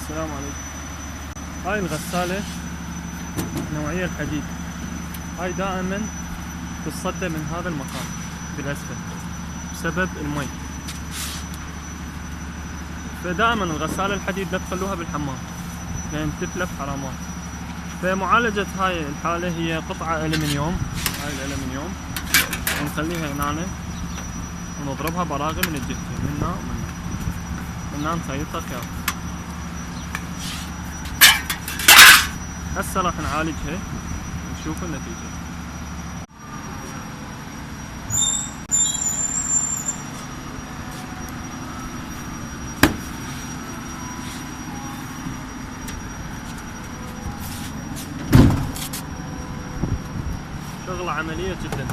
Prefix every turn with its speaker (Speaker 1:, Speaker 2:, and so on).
Speaker 1: السلام عليكم. هاي الغسالة نوعية الحديد، هاي دائما تتصدى من هذا المكان بالأسفل بسبب المي، فدائما الغسالة الحديد لا تخلوها بالحمام لأن تتلف حرامات. فمعالجة هاي الحالة هي قطعة ألمنيوم، هاي الألمنيوم ونخليها هنا ونضربها براغي من الجهتين، من هنا ومن هنا، من هنا نخيطها خياط. هسه راح نعالجها ونشوف النتيجة. شغلة عملية جدا.